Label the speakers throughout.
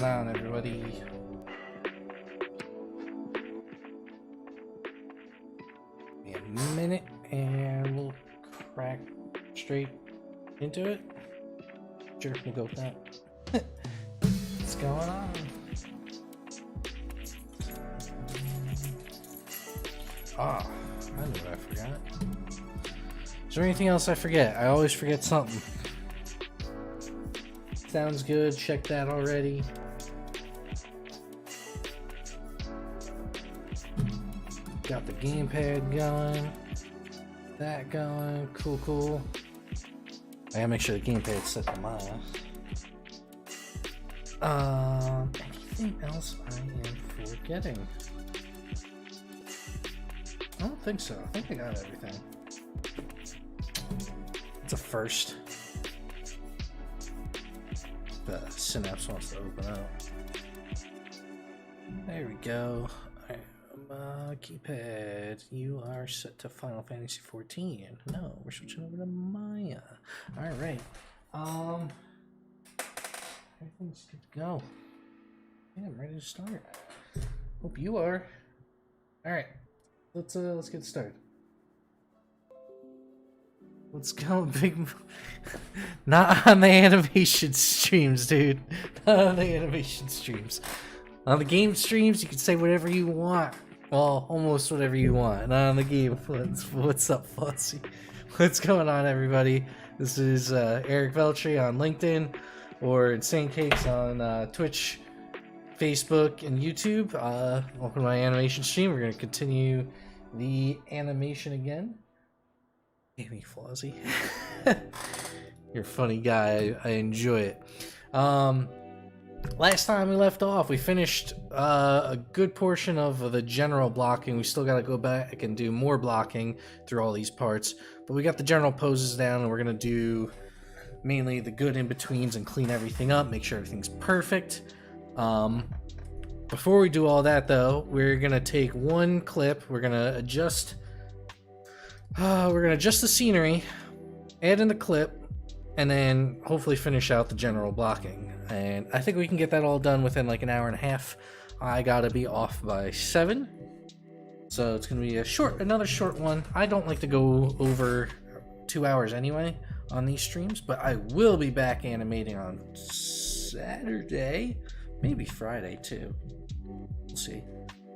Speaker 1: going on, everybody? A minute and we'll crack straight into it. Sure, we'll go with that. What's going on? Ah, I knew what I forgot. Is there anything else I forget? I always forget something. Sounds good. Check that already. Got the gamepad going. That going. Cool, cool. I gotta make sure the gamepad's set to Maya. Anything else I am forgetting? I don't think so. I think I got everything. It's a first. The Synapse wants to open up. There we go. Keypad, you are set to Final Fantasy 14. No, we're switching over to Maya. Alright. Everything's good to go. Yeah, I'm ready to start. Hope you are. Alright. Let's get started. Let's go, big. Not on the animation streams, dude. Not on the animation streams. On the game streams, you can say whatever you want. Well, almost whatever you want. Not on the game. What's up, Fossy? What's going on, everybody? This is Eric Veltri on LinkedIn, or Insane Cakes on Twitch, Facebook, and YouTube. Welcome to my animation stream. We're going to continue the animation again. Damn, Flozzy. You're a funny guy. I enjoy it. Last time we left off, we finished a good portion of the general blocking. We still got to go back and do more blocking through all these parts, but we got the general poses down, and we're going to do mainly the good in-betweens and clean everything up, make sure everything's perfect. Before we do all that, though, we're going to take one clip. We're going to adjust the scenery, add in the clip, and then hopefully finish out the general blocking. And I think we can get that all done within like an hour and a half. I gotta be off by 7, so it's gonna be another short one. I don't like to go over 2 hours anyway on these streams, but I will be back animating on Saturday, maybe Friday too. We'll see.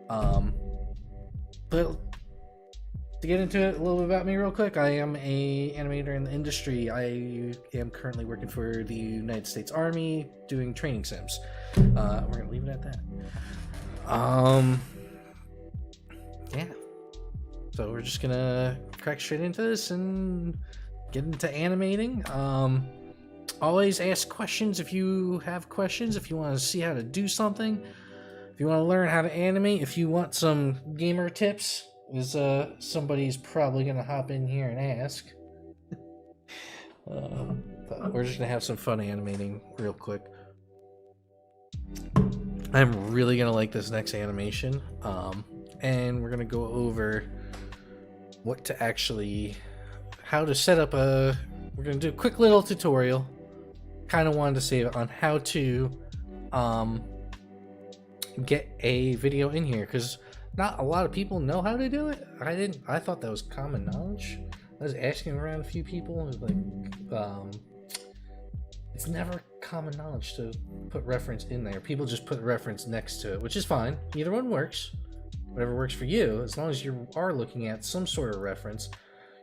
Speaker 1: But to get into it, a little bit about me real quick, I am a animator in the industry. I am currently working for the United States Army doing training sims. We're gonna leave it at that. Yeah. So we're just gonna crack straight into this and get into animating. Always ask questions if you have questions, if you want to see how to do something, if you want to learn how to animate, if you want some gamer tips. Is somebody's probably gonna hop in here and ask. But we're just gonna have some fun animating real quick. I'm really gonna like this next animation, and we're gonna go over how to set up we're gonna do a quick little tutorial. Kind of wanted to save on how to get a video in here, because not a lot of people know how to do it. I thought that was common knowledge. I was asking around a few people, and it was like, it's never common knowledge to put reference in there. People just put reference next to it, which is fine. Either one works. Whatever works for you, as long as you are looking at some sort of reference.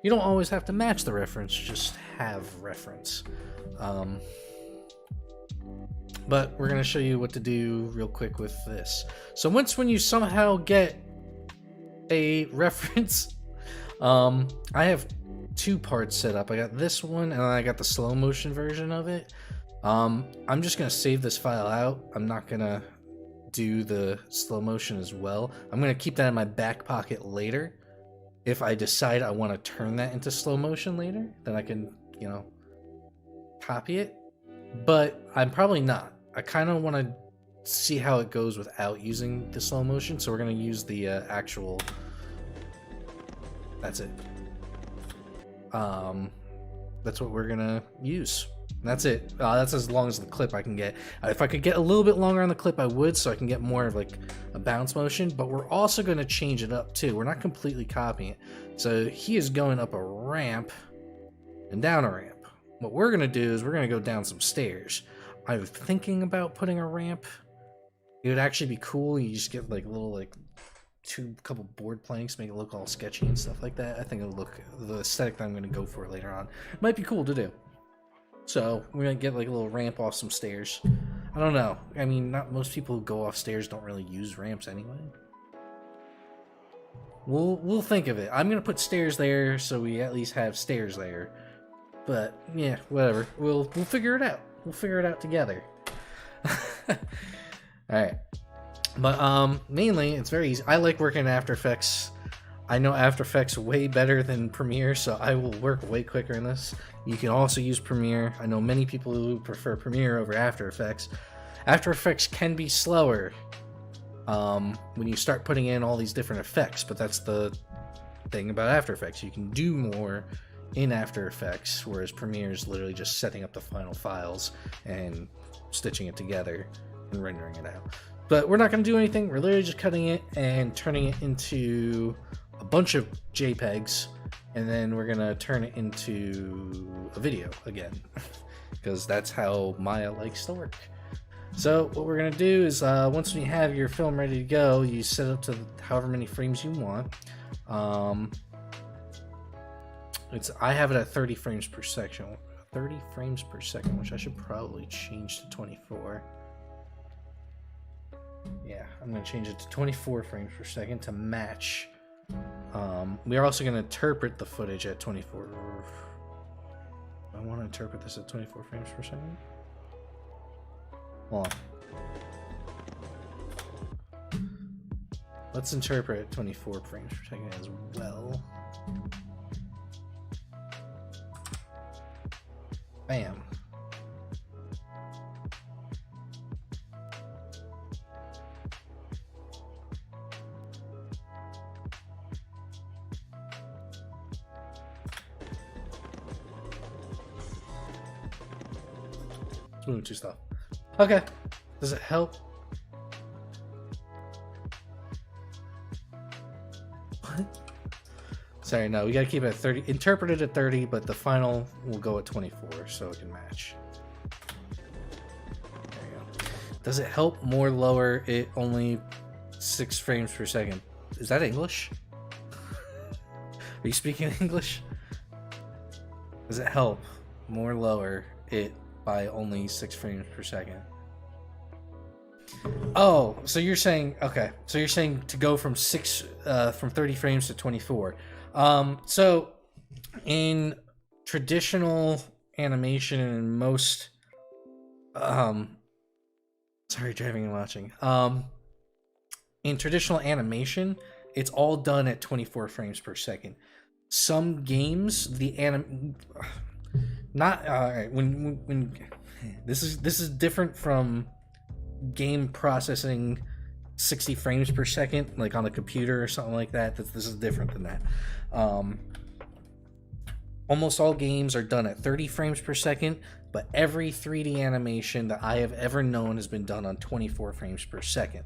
Speaker 1: You don't always have to match the reference, just have reference. But we're going to show you what to do real quick with this. So when you somehow get a reference, I have 2 parts set up. I got this one, and I got the slow motion version of it. I'm just going to save this file out. I'm not going to do the slow motion as well. I'm going to keep that in my back pocket later. If I decide I want to turn that into slow motion later, then I can, copy it. But I'm probably not. I kind of want to see how it goes without using the slow motion, so we're going to use the actual... That's it. That's what we're going to use. That's it. That's as long as the clip I can get. If I could get a little bit longer on the clip, I would, so I can get more of like a bounce motion. But we're also going to change it up too. We're not completely copying it. So he is going up a ramp and down a ramp. What we're going to do is we're going to go down some stairs. I was thinking about putting a ramp. It would actually be cool. You just get like little like couple board planks, make it look all sketchy and stuff like that. I think it would look, the aesthetic that I'm going to go for later on might be cool to do. So we're gonna get like a little ramp off some stairs. I don't know. I mean, not most people who go off stairs don't really use ramps anyway. We'll think of it. I'm gonna put stairs there so we at least have stairs there. But yeah, whatever. We'll figure it out. We'll figure it out together. All right. But mainly it's very easy. I like working in After Effects. I know After Effects way better than Premiere, so I will work way quicker in this. You can also use Premiere. I know many people who prefer Premiere over After Effects. After Effects can be slower when you start putting in all these different effects, but that's the thing about After Effects. You can do more in After Effects, whereas Premiere is literally just setting up the final files and stitching it together and rendering it out. But we're not going to do anything. We're literally just cutting it and turning it into a bunch of JPEGs, and then we're gonna turn it into a video again because that's how Maya likes to work. So what we're gonna do is once we have your film ready to go, you set it up to however many frames you want. I have it at 30 frames per second, 30 frames per second, which I should probably change to 24. Yeah, I'm gonna change it to 24 frames per second to match. We're also going to interpret the footage at 24. I want to interpret this at 24 frames per second. Hold on. Let's interpret at 24 frames per second as well. Bam. Moving too slow. Okay. Does it help? What? Sorry, no. We gotta keep it at 30. Interpreted at 30, but the final will go at 24 so it can match. There you go. Does it help more lower it only 6 frames per second? Is that English? Are you speaking English? Does it help more lower it by only 6 frames per second? Oh, so you're saying, okay, so you're saying to go from 30 frames to 24. So in traditional animation and most sorry, driving and watching, in traditional animation, it's all done at 24 frames per second. Some games, not when this is different from game processing 60 frames per second, like on a computer or something like that. This is different than that. Almost all games are done at 30 frames per second, but every 3D animation that I have ever known has been done on 24 frames per second.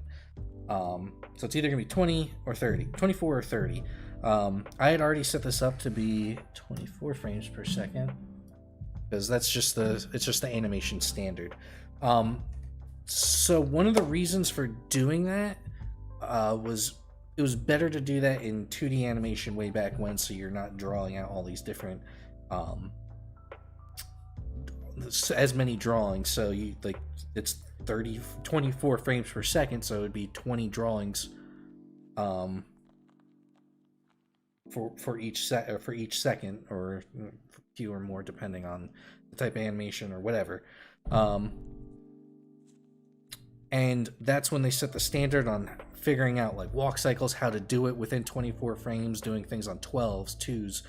Speaker 1: So it's either gonna be 20 or 30, 24 or 30. I had already set this up to be 24 frames per second because that's just the animation standard. So one of the reasons for doing that was it was better to do that in 2D animation way back when, so you're not drawing out all these different as many drawings. So you like it's 24 frames per second, so it'd be 20 drawings for each second, or few or more depending on the type of animation or whatever. And that's when they set the standard on figuring out like walk cycles, how to do it within 24 frames, doing things on 12s, 2s,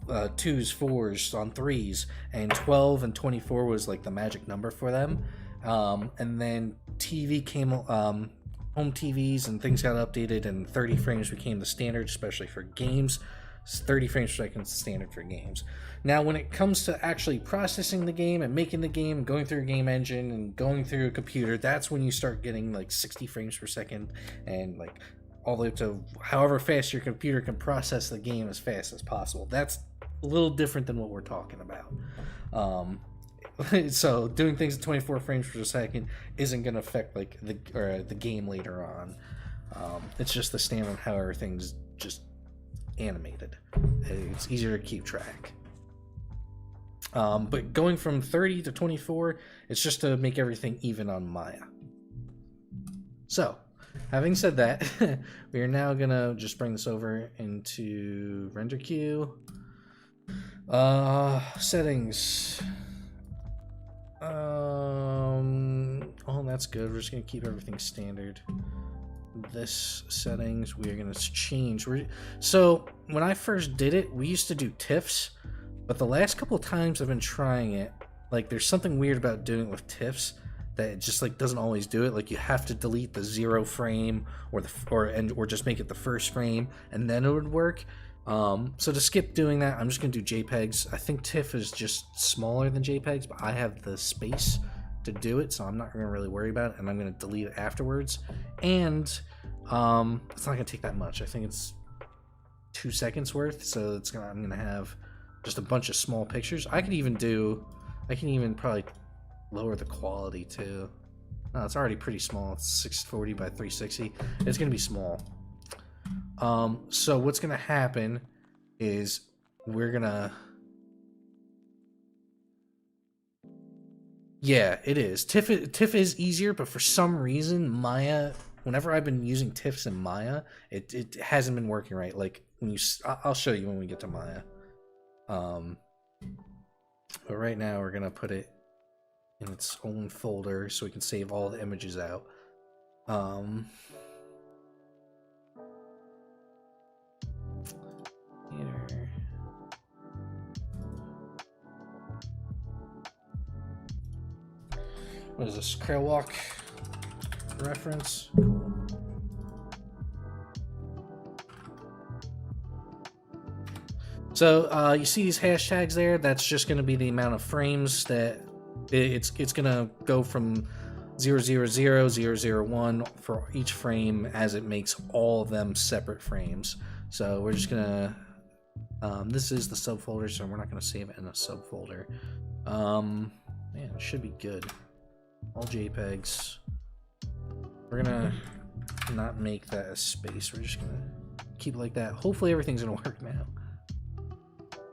Speaker 1: 4s, on 3s, and 12 and 24 was like the magic number for them. And then TV came, home TVs and things got updated, and 30 frames became the standard, especially for games. 30 frames per second is standard for games. Now, when it comes to actually processing the game and making the game, going through a game engine and going through a computer, that's when you start getting like 60 frames per second and like all the way up to however fast your computer can process the game as fast as possible. That's a little different than what we're talking about. So doing things at 24 frames per second isn't going to affect like the game later on. It's just the standard how everything's just animated. It's easier to keep track. But going from 30 to 24, it's just to make everything even on Maya. So, having said that, we are now gonna just bring this over into render queue. Settings. Oh, that's good. We're just gonna keep everything standard. This settings, we are gonna change. So when I first did it, we used to do TIFFs, but the last couple of times I've been trying it, like there's something weird about doing it with TIFFs that it just like doesn't always do it. Like you have to delete the 0 frame or just make it the first frame and then it would work. So to skip doing that, I'm just gonna do JPEGs. I think TIFF is just smaller than JPEGs, but I have the space to do it, so I'm not gonna really worry about it, and I'm gonna delete it afterwards. And it's not gonna take that much. I think it's 2 seconds worth, so I'm gonna have just a bunch of small pictures. I can even probably lower the quality too. No, it's already pretty small. It's 640 by 360. It's gonna be small. So what's gonna happen is we're gonna... Yeah, it is. TIFF is easier, but for some reason, Maya, whenever I've been using TIFFs in Maya, it hasn't been working right. Like, I'll show you when we get to Maya. But right now, we're going to put it in its own folder so we can save all the images out. Here. What is this? Crailwalk reference? Cool. So you see these hashtags there? That's just going to be the amount of frames that it's going to go from 000 for each frame as it makes all of them separate frames. So we're just going to... this is the subfolder, so we're not going to save it in a subfolder. Man, it should be good. All JPEGs. We're gonna not make that a space. We're just gonna keep it like that. Hopefully everything's gonna work now.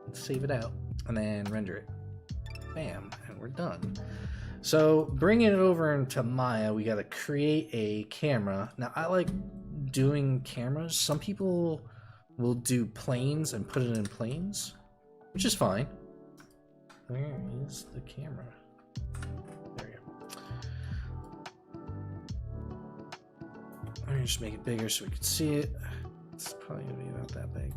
Speaker 1: Let's save it out and then render it. Bam, and we're done. So bringing it over into Maya, we gotta create a camera. Now I like doing cameras. Some people will do planes and put it in planes, which is fine. Where is the camera? Let me just make it bigger so we can see it. It's probably gonna be about that big.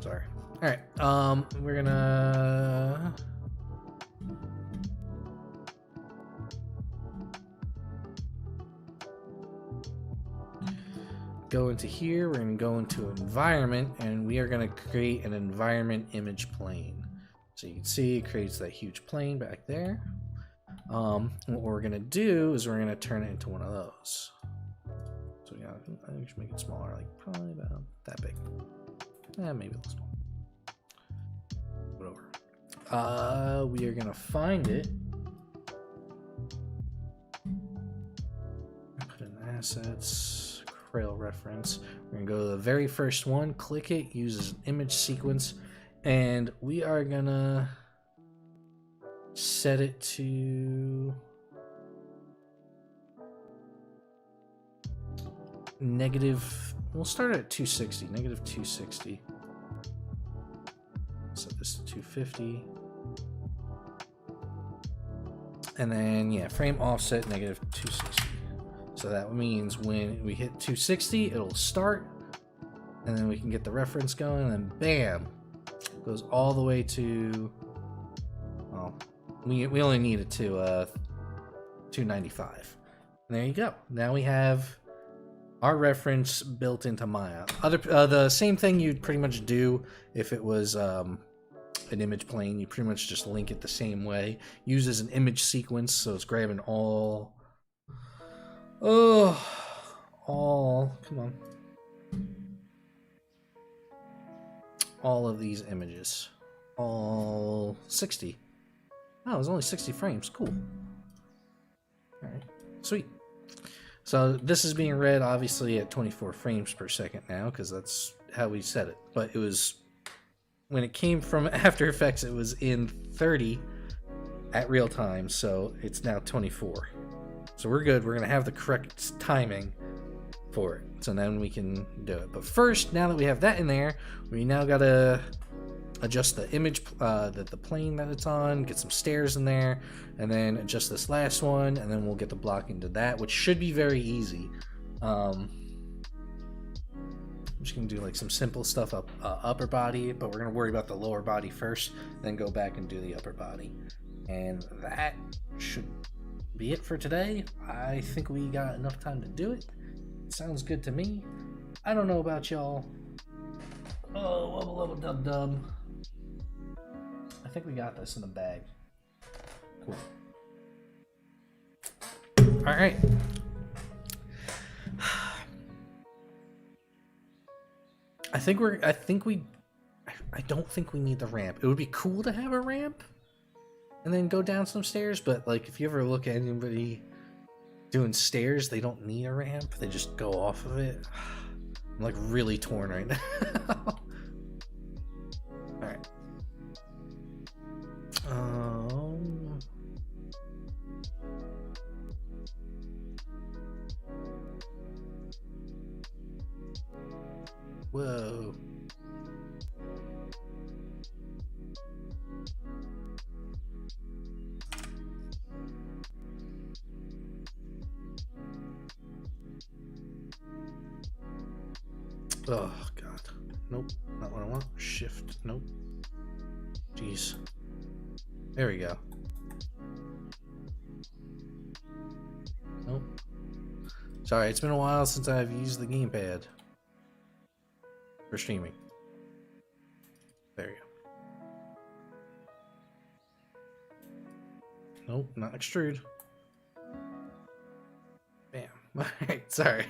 Speaker 1: Sorry. Alright, we're gonna... go into here, we're gonna go into environment, and we are gonna create an environment image plane. So you can see it creates that huge plane back there. What we're gonna do is we're gonna turn it into one of those. So yeah, I think we should make it smaller, like probably about that big. Yeah, maybe a little small. Whatever. We are gonna find it. Put in assets, Crail reference. We're gonna go to the very first one, click it, uses an image sequence, and we are gonna set it to negative. We'll start at 260, negative 260. Set this to 250. And then, yeah, frame offset negative 260. So that means when we hit 260, it'll start, and then we can get the reference going, and bam, it goes all the way to, well, we only need it to 295. And there you go. Now we have our reference built into Maya. The same thing you'd pretty much do if it was an image plane. You pretty much just link it the same way. Uses an image sequence, so it's grabbing all. Oh, all. Come on. All of these images. All 60. Oh, it was only 60 frames. Cool. Alright. Sweet. So this is being read obviously at 24 frames per second now, because that's how we set it. But it was, when it came from After Effects, it was in 30 at real time, so it's now 24. So we're good. We're going to have the correct timing for it. So then we can do it. But first, now that we have that in there, we now got to adjust the image, the plane that it's on, get some stairs in there, and then adjust this last one, and then we'll get the blocking to that, which should be very easy. I'm just gonna do like some simple stuff up upper body, but we're gonna worry about the lower body first, then go back and do the upper body, and that should be it for today. I think we got enough time to do it. Sounds good to me. I don't know about y'all. Oh, wubba wubba dub dub. I think we got this in the bag. Cool. All right. I don't think we need the ramp. It would be cool to have a ramp and then go down some stairs, but like if you ever look at anybody doing stairs, they don't need a ramp. They just go off of it. I'm like really torn right now. All right. Whoa. Oh god. Nope, not what I want. Shift. Nope. Jeez. There we go. Nope. Sorry, it's been a while since I've used the gamepad for streaming. There you go. Nope, not extrude. Bam. Alright, sorry.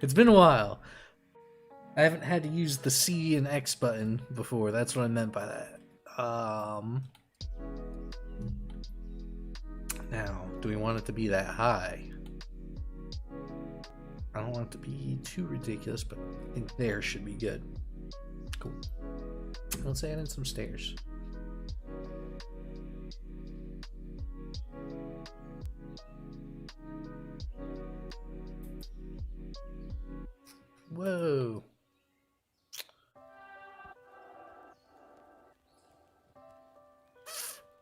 Speaker 1: It's been a while. I haven't had to use the C and X button before. That's what I meant by that. Now, do we want it to be that high? I don't want it to be too ridiculous, but I think there should be good. Cool. Let's add in some stairs. Whoa.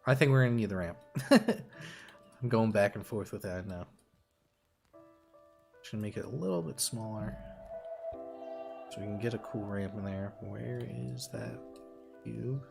Speaker 1: I think we're gonna need the ramp. I'm going back and forth with that now. Just gonna make it a little bit smaller so we can get a cool ramp in there. Where is that cube?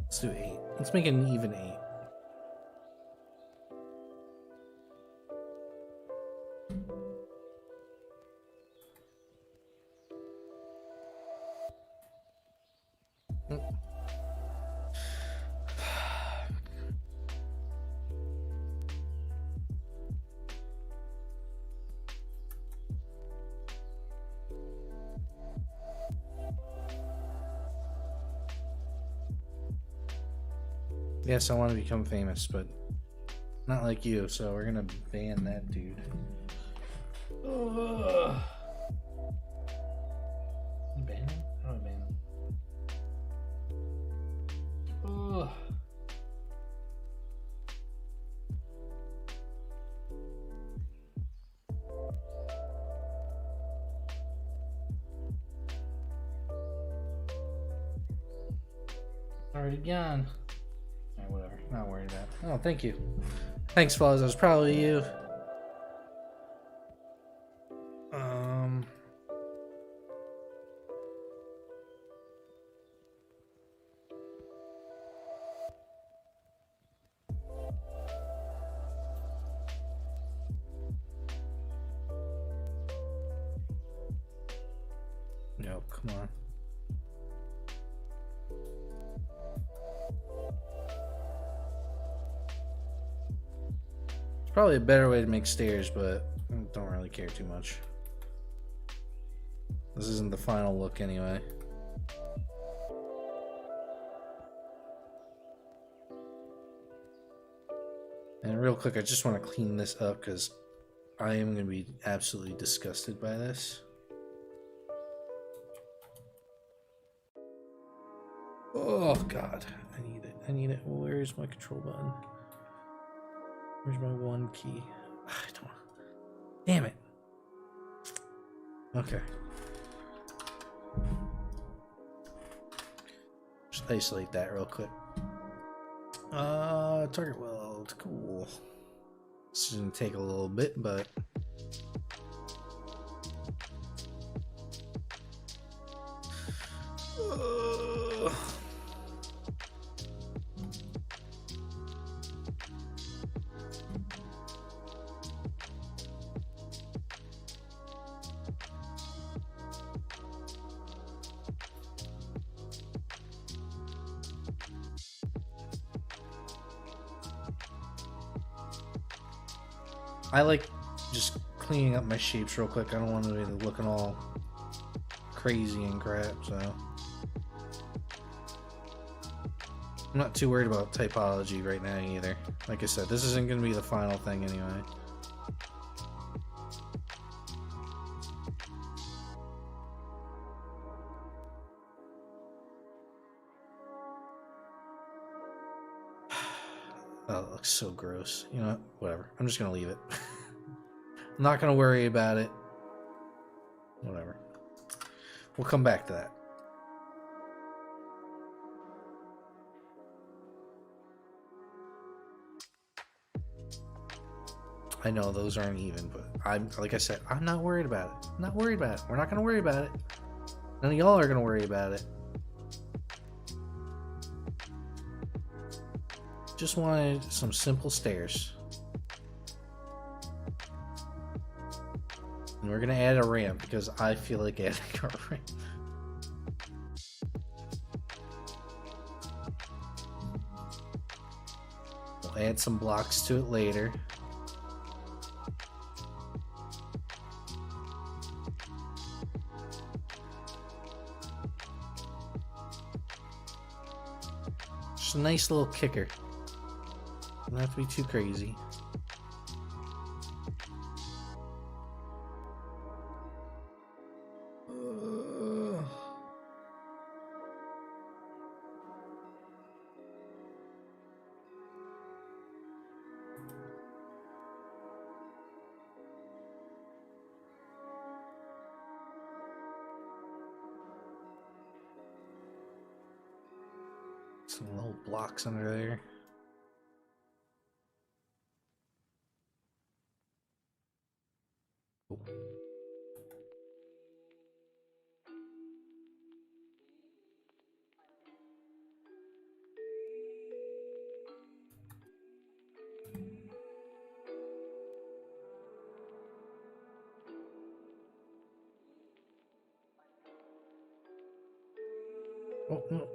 Speaker 1: Let's do 8. Let's make it an even 8. Yes, I want to become famous, but not like you, so we're gonna ban that dude. Ugh. Ban him? How do I ban him? Ugh. Already gone. Alright, whatever. Not worried about it. Oh, thank you. Thanks, fellas. I was proud of you. No, come on. It's probably a better way to make stairs, but I don't really care too much. This isn't the final look anyway. And real quick, I just want to clean this up because I am going to be absolutely disgusted by this. Oh god, I need it. I need it. Where's my control button? Where's my one key? I don't. Damn it. Okay. Just isolate that real quick. Target weld. Cool. This is gonna take a little bit, but I like just cleaning up my shapes real quick. I don't want it looking all crazy and crap, so I'm not too worried about typology right now either. Like I said, this isn't going to be the final thing anyway. Oh, it looks so gross. You know what? Whatever. I'm just going to leave it. I'm not going to worry about it. Whatever. We'll come back to that. I know those aren't even, but I'm, like I said, I'm not worried about it. I'm not worried about it. We're not going to worry about it. None of y'all are going to worry about it. Just wanted some simple stairs. And we're gonna add a ramp because I feel like adding a ramp. We'll add some blocks to it later. Just a nice little kicker. Doesn't have to be too crazy. Some little blocks under there. Oh, no.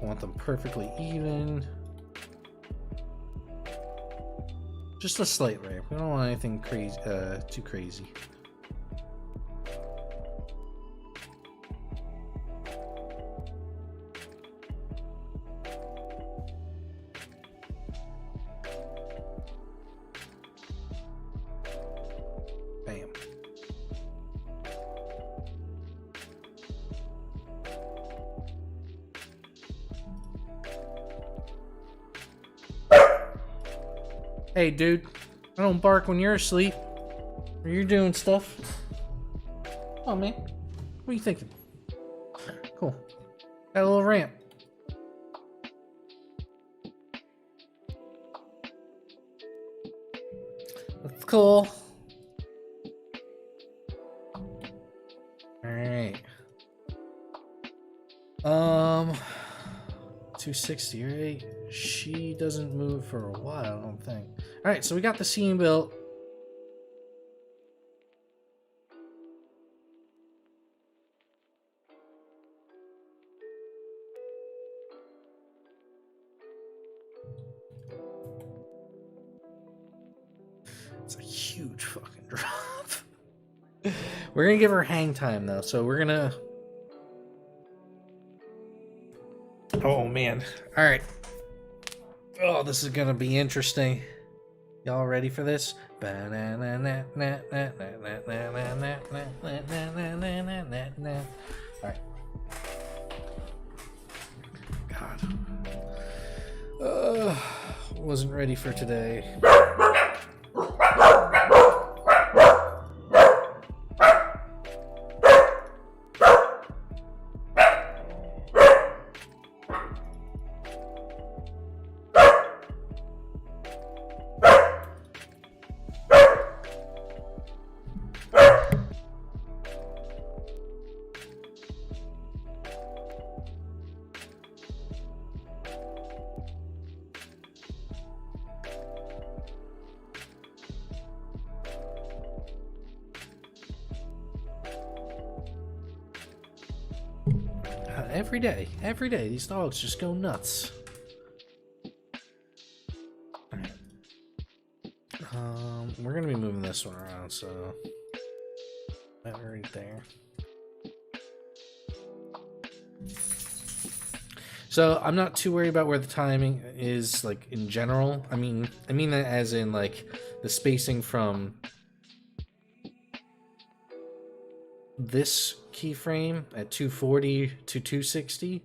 Speaker 1: I want them perfectly even. Just a slight ramp. We don't want anything crazy, too crazy. Hey, dude. I don't bark when you're asleep. Or you're doing stuff. Oh, man. What are you thinking? Cool. Got a little ramp. That's cool. Alright. 260, right? She doesn't move for a while, I don't think. Alright, so we got the scene built. It's a huge fucking drop. We're gonna give her hang time though, so we're gonna... Oh man. Alright. Oh, this is gonna be interesting. Y'all ready for this? Alright. God. Wasn't ready for today. Every day, these dogs just go nuts. Alright. We're gonna be moving this one around, so that right there. So I'm not too worried about where the timing is, like in general. I mean that as in like the spacing from this keyframe at 240 to 260.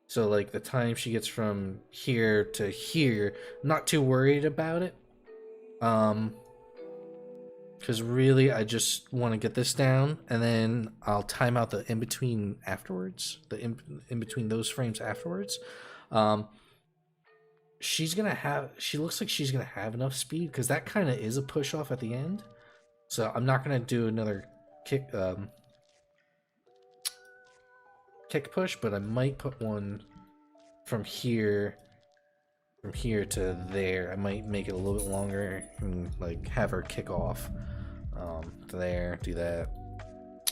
Speaker 1: So like the time she gets from here to here, not too worried about it. Because really I just want to get this down, and then I'll time out the in-between afterwards, the in-between those frames afterwards. She looks like she's gonna have enough speed, because that kind of is a push off at the end. So I'm not gonna do another kick push, but I might put one from here to there. I might make it a little bit longer and like have her kick off there, do that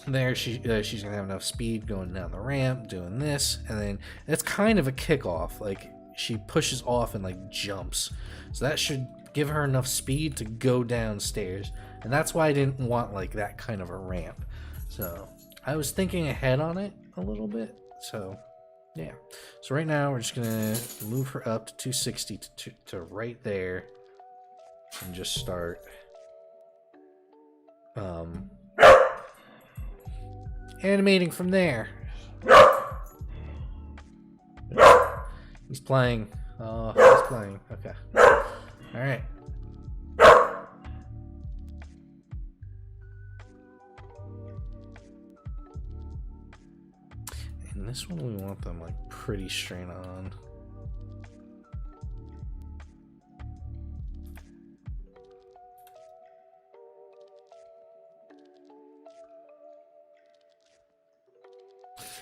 Speaker 1: there. She's gonna have enough speed going down the ramp, doing this, and then it's kind of a kickoff, like she pushes off and like jumps, so that should give her enough speed to go downstairs. And that's why I didn't want like that kind of a ramp. So I was thinking ahead on it a little bit. So yeah, so right now we're just gonna move her up to 260 to right there, and just start animating from there. He's playing. Oh, he's playing. Okay. All right. And this one we want them like pretty straight on.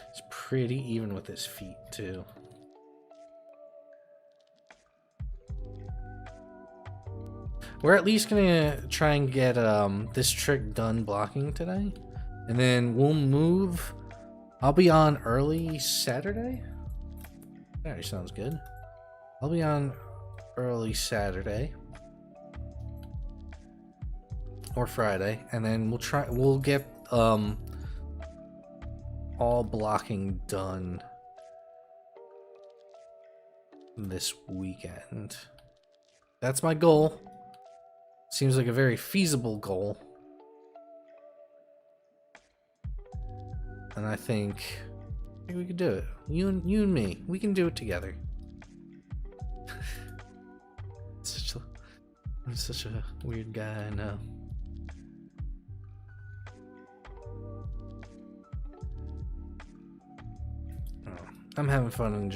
Speaker 1: It's pretty even with his feet too. We're at least gonna try and get this trick done blocking today, and then we'll move. I'll be on early Saturday. That already sounds good. I'll be on early Saturday or Friday, and then we'll get all blocking done this weekend. That's my goal. Seems like a very feasible goal. And I think we could do it. You and me, we can do it together. I'm such a weird guy, I know. Oh, I'm having fun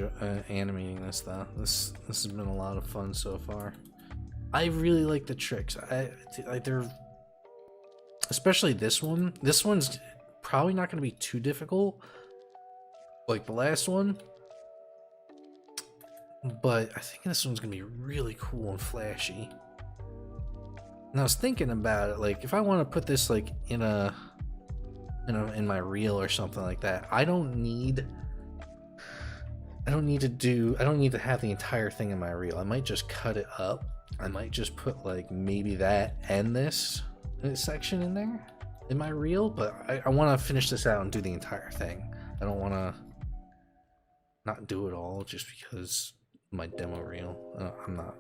Speaker 1: animating this though. This has been a lot of fun so far. I really like the tricks. They're, especially this one. This one's probably not going to be too difficult, like the last one. But I think this one's going to be really cool and flashy. And I was thinking about it, like if I want to put this like in my reel or something like that, I don't need to have the entire thing in my reel. I might just cut it up. I might just put like maybe that and this section in there in my reel, but I want to finish this out and do the entire thing. I don't want to not do it all just because my demo reel. I'm not.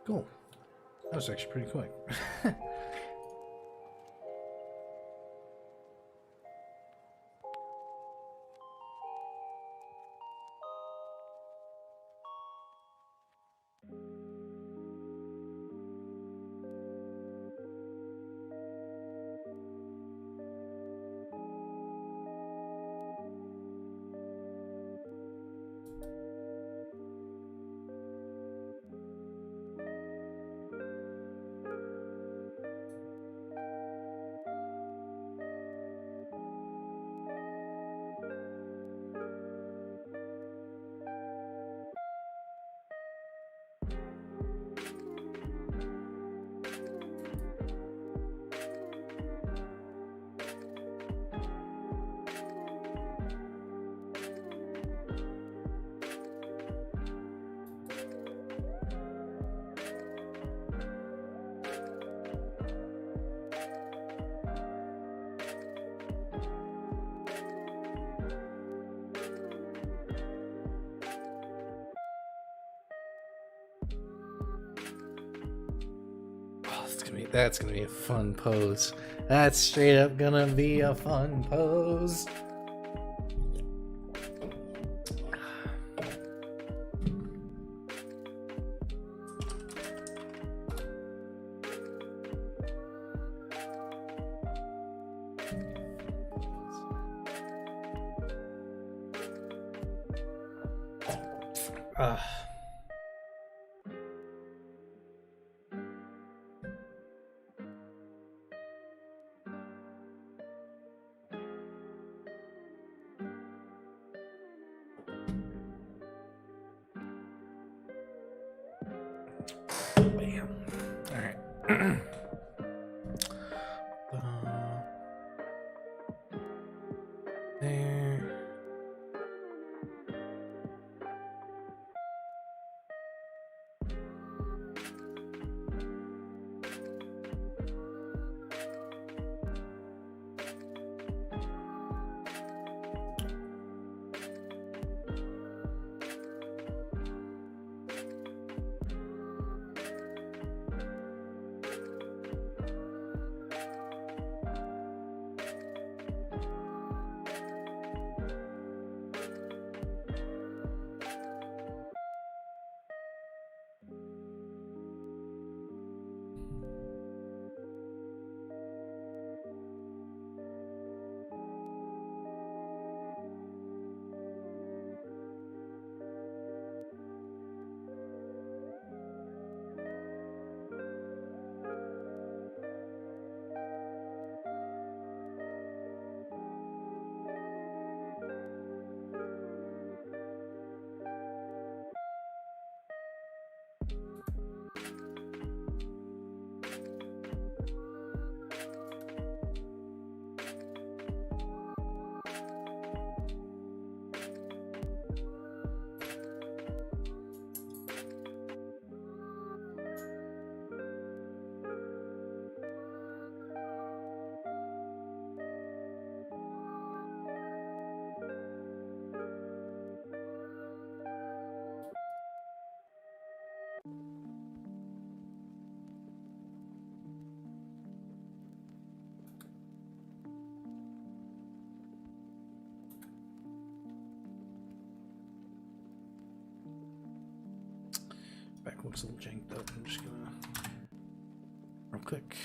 Speaker 1: Cool. That was actually pretty quick. That's gonna be a fun pose. That's straight up gonna be a fun pose. Bam. All right. There. Back looks a little janked up. I'm just gonna real quick.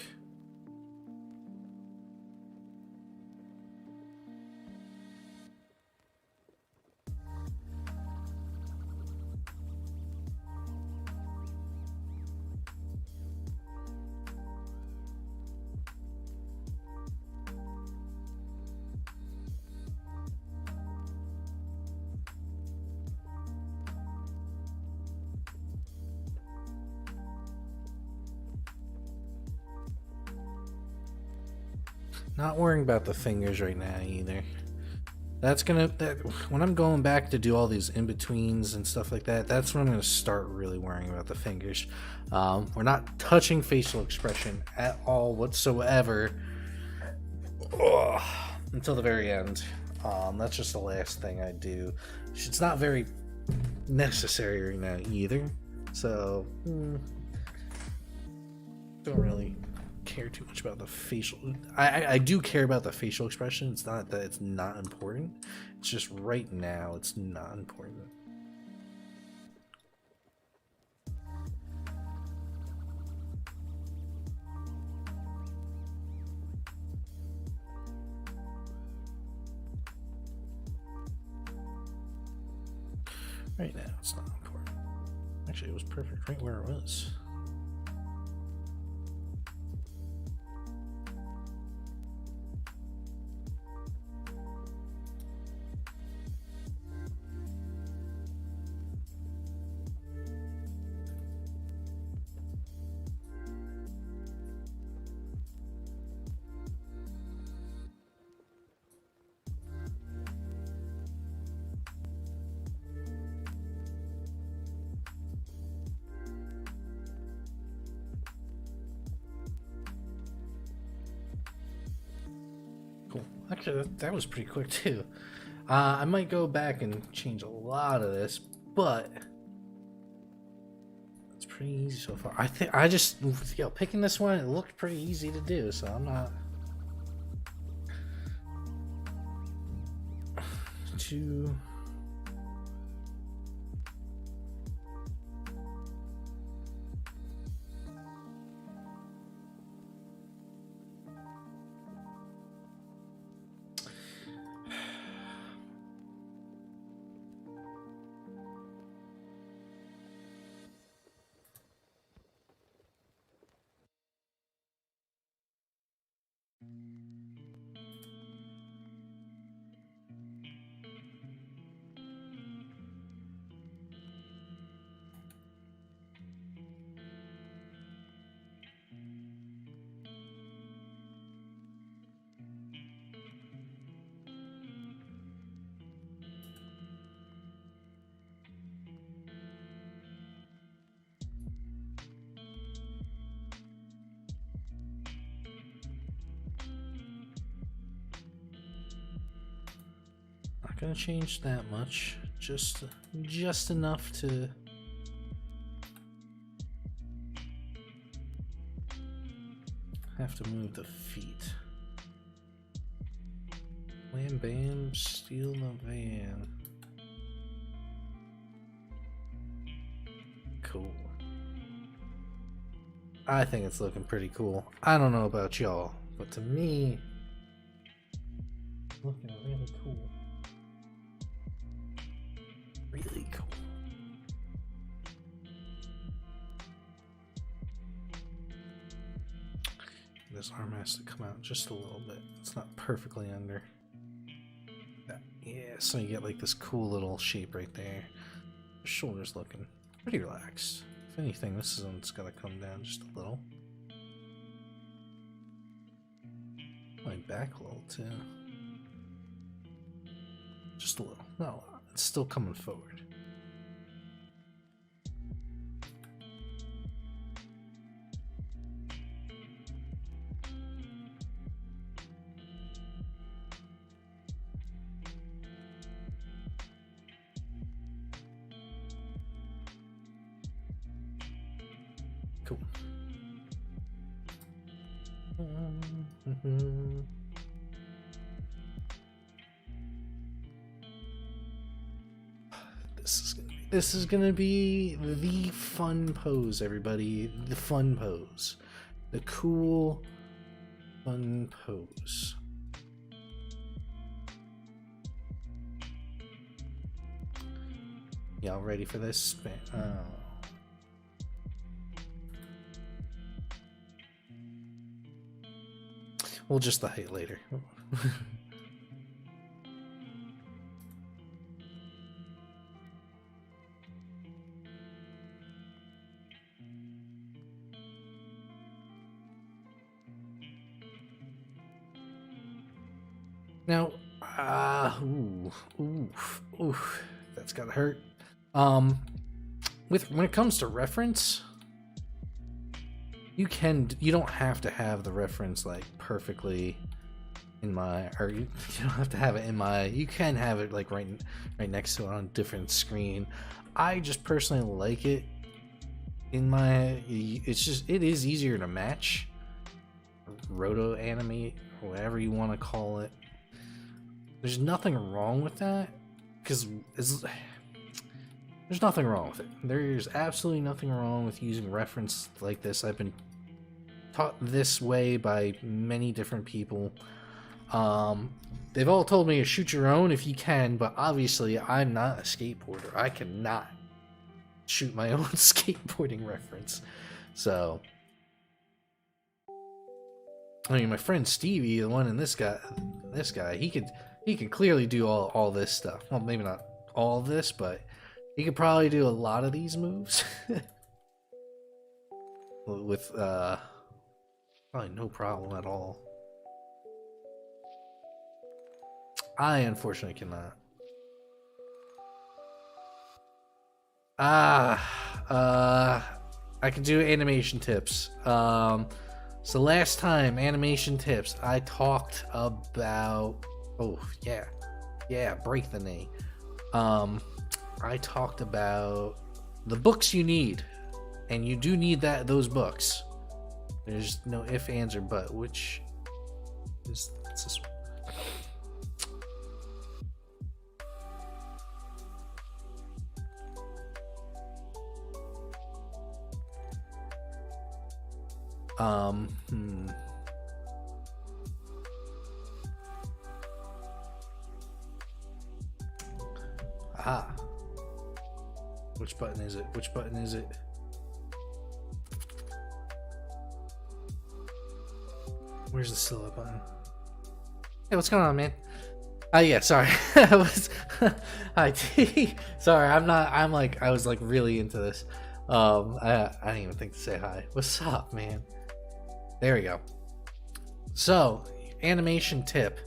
Speaker 1: Not worrying about the fingers right now either. That's gonna when I'm going back to do all these in-betweens and stuff like that, that's when I'm gonna start really worrying about the fingers. We're not touching facial expression at all whatsoever until the very end. That's just the last thing I do. It's not very necessary right now either, so don't really care too much about the facial. I do care about the facial expression. It's not that it's not important, it's just right now it's not important. Right now it's not important. Actually, it was perfect right where it was. Cool. Actually, that was pretty quick too. I might go back and change a lot of this, but it's pretty easy so far. I think I just, picking this one, it looked pretty easy to do, so I'm not too. Not gonna change that much, just enough to have to move the feet. Wham bam, steal the van. Cool. I think it's looking pretty cool. I don't know about y'all, but to me, it's looking really cool. Really cool. This arm has to come out just a little bit. It's not perfectly under. Yeah, so you get like this cool little shape right there. The shoulder's looking pretty relaxed. If anything, this one's gotta come down just a little. My back a little too. Just a little. Not a lot. It's still coming forward. Cool. This is gonna be the fun pose, everybody. The fun pose. The cool fun pose. Y'all ready for this? We'll just the height later. Now, that's gotta hurt. When it comes to reference, you don't have to have the reference like perfectly in my, or you don't have to have it in my. You can have it like right next to it on a different screen. I just personally like it in my. It is easier to match. Roto animate, or whatever you want to call it. There's nothing wrong with that, because there's nothing wrong with it. There's absolutely nothing wrong with using reference like this. I've been taught this way by many different people. They've all told me to shoot your own if you can, but obviously I'm not a skateboarder. I cannot shoot my own skateboarding reference. So, I mean, my friend Stevie, the one in this guy, he could clearly do all this stuff. Well, maybe not all of this, but he could probably do a lot of these moves with probably no problem at all. I unfortunately cannot. I can do animation tips. So last time, animation tips, I talked about, break the knee. I talked about the books you need and you do need those books. There's no if, ands, or but. Which is this one? Ah. Which button is it? Which button is it? Where's the silhouette button? Hey, what's going on, man? Yeah, sorry. Hi, T. Sorry, I was like really into this. I didn't even think to say hi. What's up, man? There we go. So, animation tip.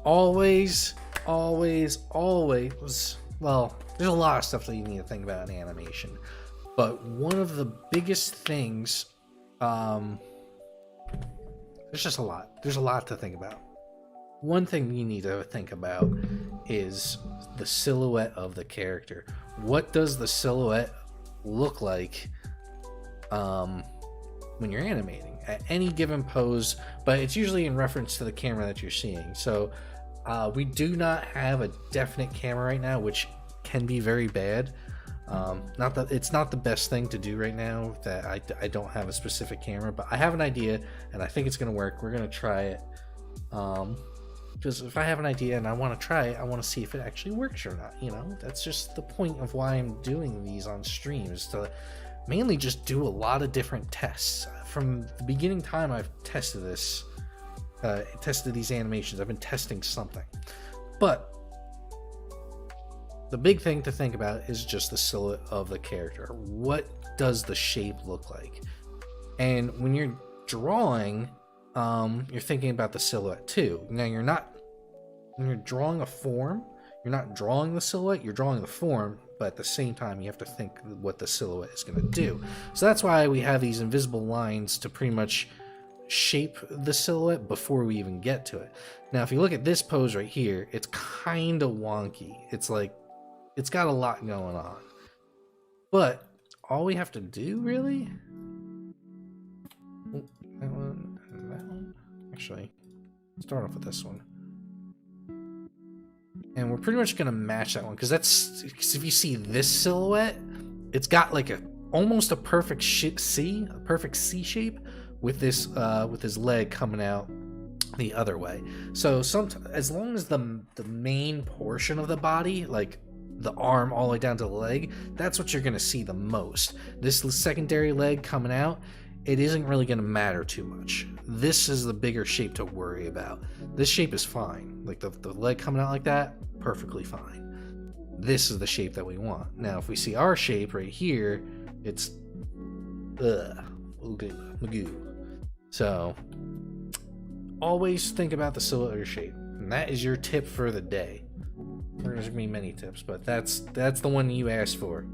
Speaker 1: Always, well, there's a lot of stuff that you need to think about in animation. But one of the biggest things, there's just a lot. There's a lot to think about. One thing you need to think about is the silhouette of the character. What does the silhouette look like when you're animating at any given pose? But it's usually in reference to the camera that you're seeing. So we do not have a definite camera right now, which can be very bad. Not that it's not the best thing to do right now, that I don't have a specific camera, but I have an idea and I think it's going to work. We're going to try it. Because if I have an idea and I want to try it, I want to see if it actually works or not. You know, that's just the point of why I'm doing these on stream, is to mainly just do a lot of different tests. From the beginning time I've tested this, tested these animations, I've been testing something. But the big thing to think about is just the silhouette of the character. What does the shape look like? And when you're drawing, you're thinking about the silhouette too. Now when you're drawing a form, you're not drawing the silhouette, you're drawing the form, but at the same time you have to think what the silhouette is going to do. So that's why we have these invisible lines to pretty much shape the silhouette before we even get to it. Now if you look at this pose right here, it's kind of wonky. It's like, it's got a lot going on. But all we have to do, really... That one, and that one. Actually, start off with this one. And we're pretty much going to match that one, because if you see this silhouette, it's got like almost a perfect C, a perfect C shape with this with his leg coming out the other way. So as long as the main portion of the body, like the arm all the way down to the leg, that's what you're going to see the most. This secondary leg coming out, it isn't really going to matter too much. This is the bigger shape to worry about. This shape is fine. Like the leg coming out like that, perfectly fine. This is the shape that we want. Now, if we see our shape right here, it's magoo. So, always think about the silhouette of your shape. And that is your tip for the day. There's going to be many tips, but that's the one you asked for.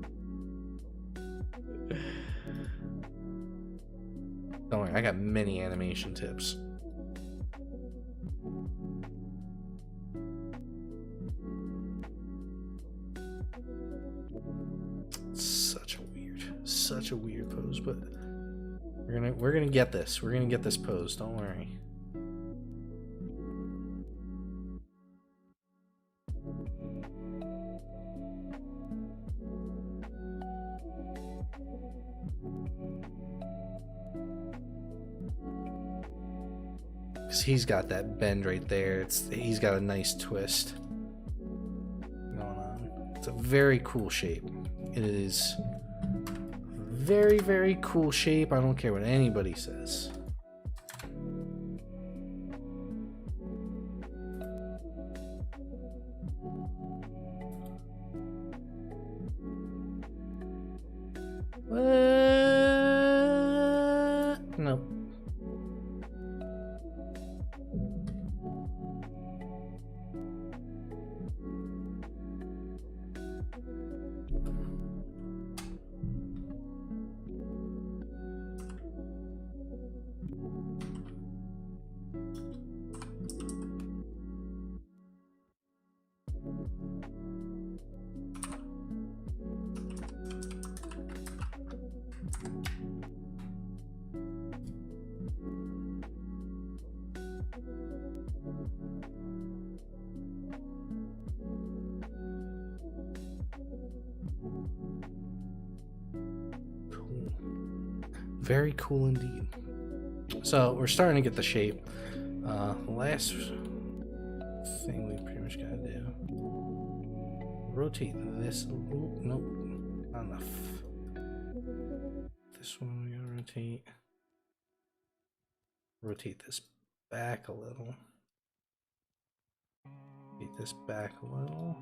Speaker 1: Don't worry, I got many animation tips. Such a weird pose, but we're gonna get this. We're gonna get this pose. Don't worry. Because he's got that bend right there. He's got a nice twist going on. It's a very cool shape. It is very, very cool shape. I don't care what anybody says. No. very cool indeed. So we're starting to get the shape. Last thing we pretty much gotta do. Rotate this. Ooh, nope, not enough. This one we gotta rotate. Rotate this back a little. Rotate this back a little.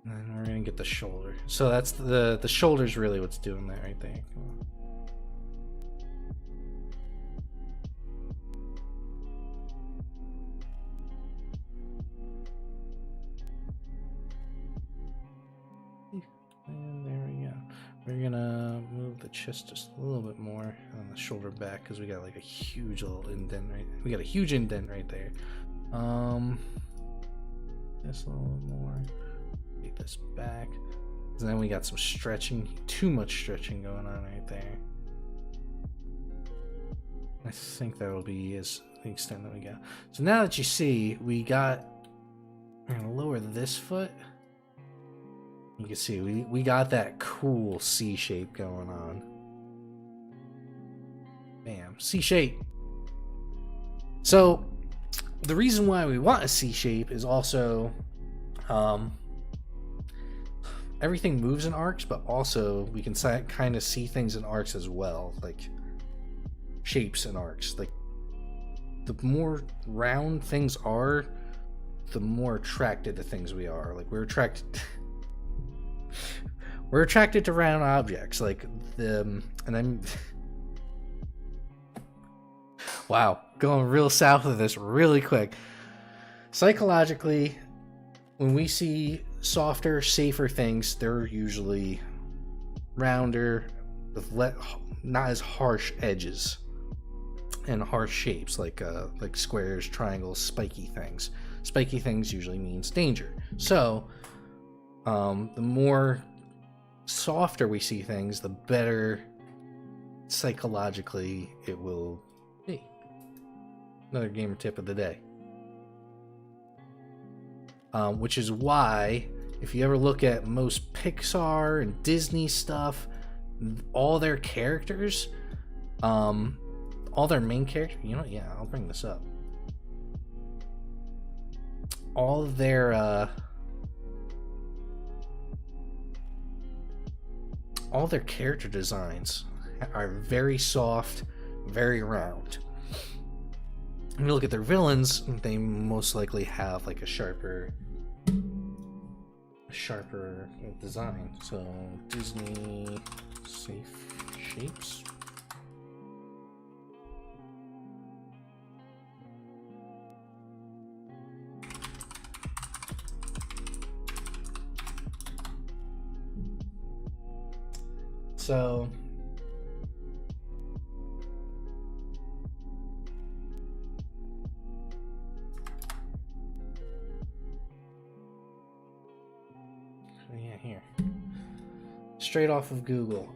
Speaker 1: And then we're gonna get the shoulder. So that's the shoulder's really what's doing that right there. And there we go. We're gonna move the chest just a little bit more on the shoulder back because we got like a huge little indent right. We got a huge indent right there. Just a little bit more. Take this back. And then we got some stretching, too much stretching going on right there. I think that'll be the extent that we got. So now that you see, we're gonna lower this foot. You can see we got that cool C shape going on. Bam, C shape. So the reason why we want a C shape is also everything moves in arcs, but also we can kind of see things in arcs as well, like shapes in arcs. Like the more round things are, the more attracted to things we are. Like we're attracted to round objects. Like and I'm wow, going real south of this really quick. Psychologically, when we see softer, safer things, they're usually rounder, with not as harsh edges and harsh shapes, like squares, triangles, spiky things. Spiky things usually means danger. So the more softer we see things, the better psychologically it will be. Another gamer tip of the day. Which is why, if you ever look at most Pixar and Disney stuff, all their characters, all their main characters, you know, yeah, I'll bring this up. All of their character designs are very soft, very round. When you look at their villains, they most likely have like a sharper design. So Disney safe shapes. So yeah, here. Straight off of Google.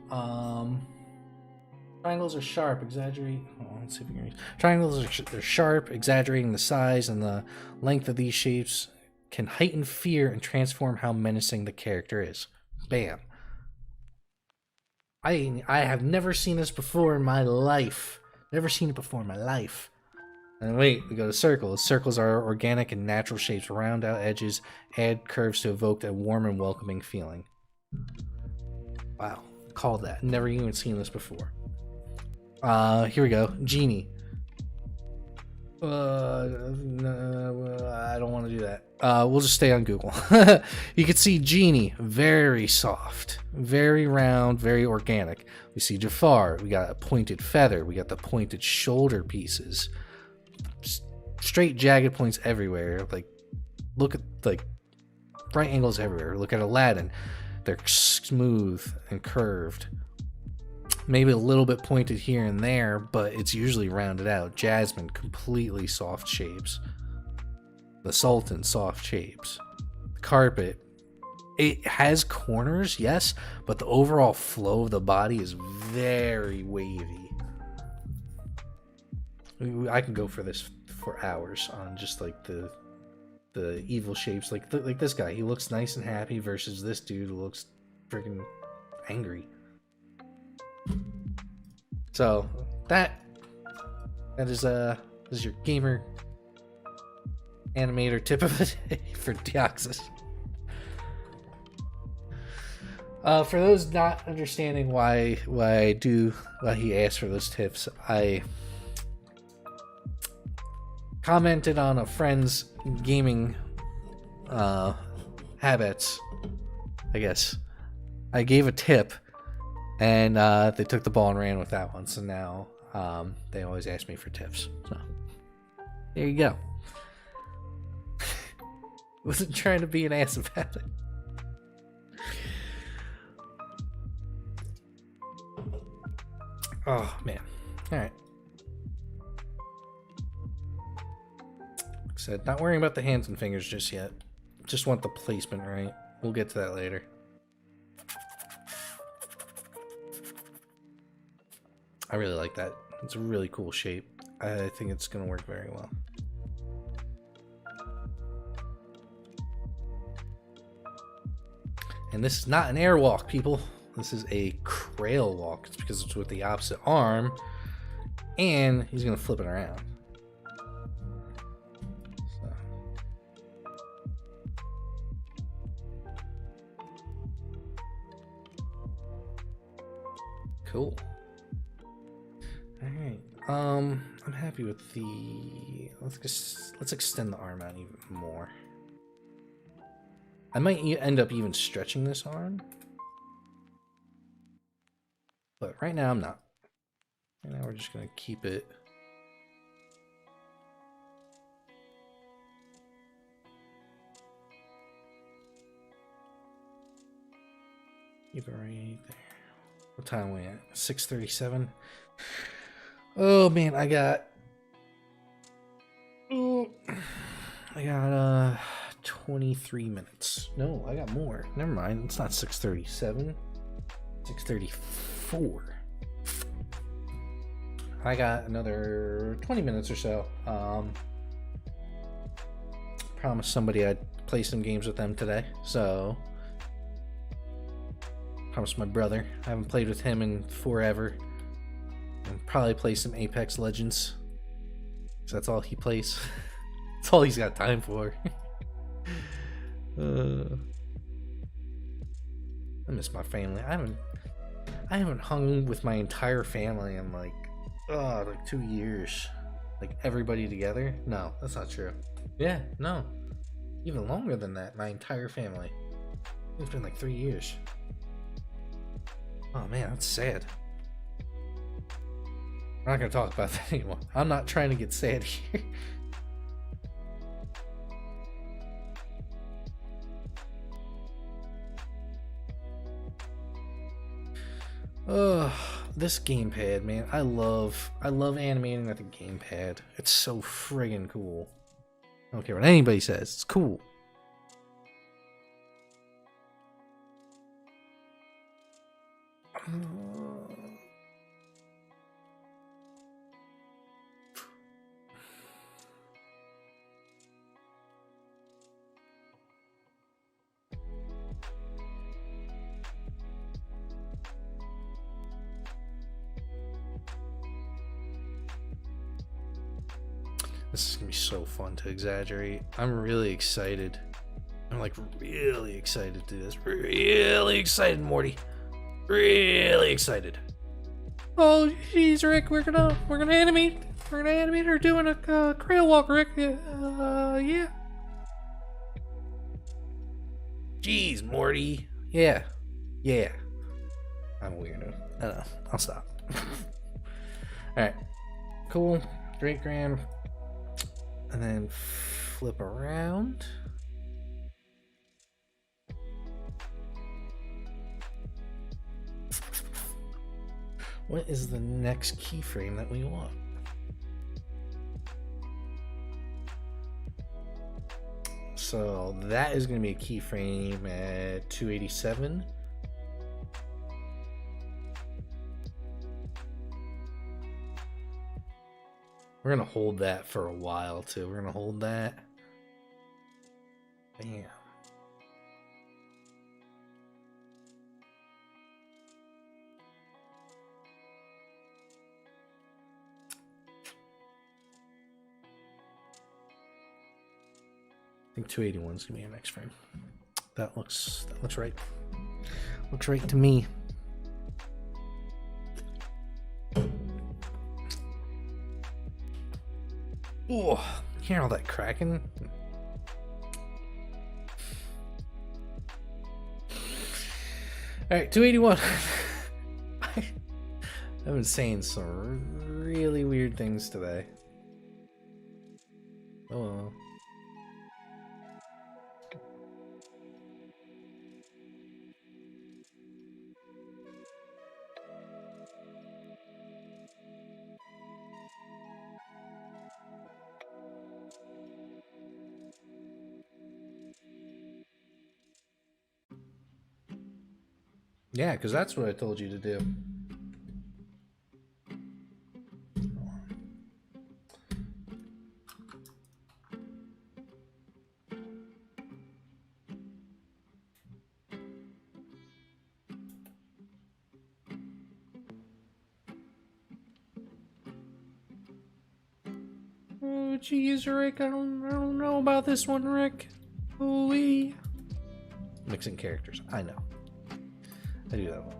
Speaker 1: Triangles are sharp, exaggerate. Oh, let's see if we can read. Triangles are sharp, exaggerating the size and the length of these shapes can heighten fear and transform how menacing the character is. Bam. I have never seen this before in my life. Never seen it before in my life. And wait, we go to circles. Circles are organic and natural shapes. Round out edges, add curves to evoke a warm and welcoming feeling. Wow, called that. Never even seen this before. Here we go. Genie. I don't want to do that. We'll just stay on Google. You can see Genie, very soft, very round, very organic. We see Jafar, we got a pointed feather, we got the pointed shoulder pieces, straight jagged points everywhere. Like, look at like right angles everywhere. Look at Aladdin, they're smooth and curved. Maybe a little bit pointed here and there, but it's usually rounded out. Jasmine, completely soft shapes. The Sultan, soft shapes. The carpet, it has corners, yes, but the overall flow of the body is very wavy. I can go for this for hours on just like the evil shapes. Like this guy, he looks nice and happy versus this dude who looks freaking angry. So that is your gamer animator tip of the day for Deoxys. For those not understanding why he asked for those tips, I commented on a friend's gaming habits, I guess. I gave a tip, and they took the ball and ran with that one. So now they always ask me for tips. So there you go. Wasn't trying to be an ass about it. Oh man. Alright. Like I said, not worrying about the hands and fingers just yet. Just want the placement right. We'll get to that later. I really like that. It's a really cool shape. I think it's gonna work very well. And this is not an airwalk, people. This is a Crail walk. It's because it's with the opposite arm, and he's gonna flip it around. So. Cool. All right. I'm happy with the. Let's extend the arm out even more. I might end up even stretching this arm. But right now I'm not. Right now we're just going to keep it. Keep it right there. What time are we at? 6:37. Oh man, I got 23 minutes. No, I got more. Never mind. It's not 6:37. 6:34. I got another 20 minutes or so. Promised somebody I'd play some games with them today. So promised my brother. I haven't played with him in forever. And probably play some Apex Legends. So that's all he plays. That's all he's got time for. I miss my family. I haven't hung with my entire family in like 2 years. Like everybody together? No, that's not true. Yeah, no. Even longer than that, my entire family. It's been like 3 years. Oh man, that's sad. I'm not gonna talk about that anymore. I'm not trying to get sad here. This gamepad, man. I love animating with a gamepad. It's so friggin' cool. I don't care what anybody says. It's cool. This is gonna be so fun to exaggerate. I'm really excited. I'm like really excited to do this. Really excited, Morty. Really excited. Oh jeez, Rick, we're gonna animate. We're gonna animate her doing a Crail walk, Rick. Yeah. Jeez, Morty. Yeah. I'm a weirdo. I know. I'll stop. Alright. Cool. Great, Graham. And then flip around. What is the next keyframe that we want? So that is going to be a keyframe at 287. We're gonna hold that for a while too. We're gonna hold that. Bam. I think 281 is gonna be our next frame. That looks right. Looks right to me. Oh, hear all that cracking? Alright, 281. I've been saying some really weird things today. Oh well. Yeah, because that's what I told you to do. Oh, geez, Rick, I don't know about this one, Rick. Ooh-wee. Mixing characters, I know. I do that one.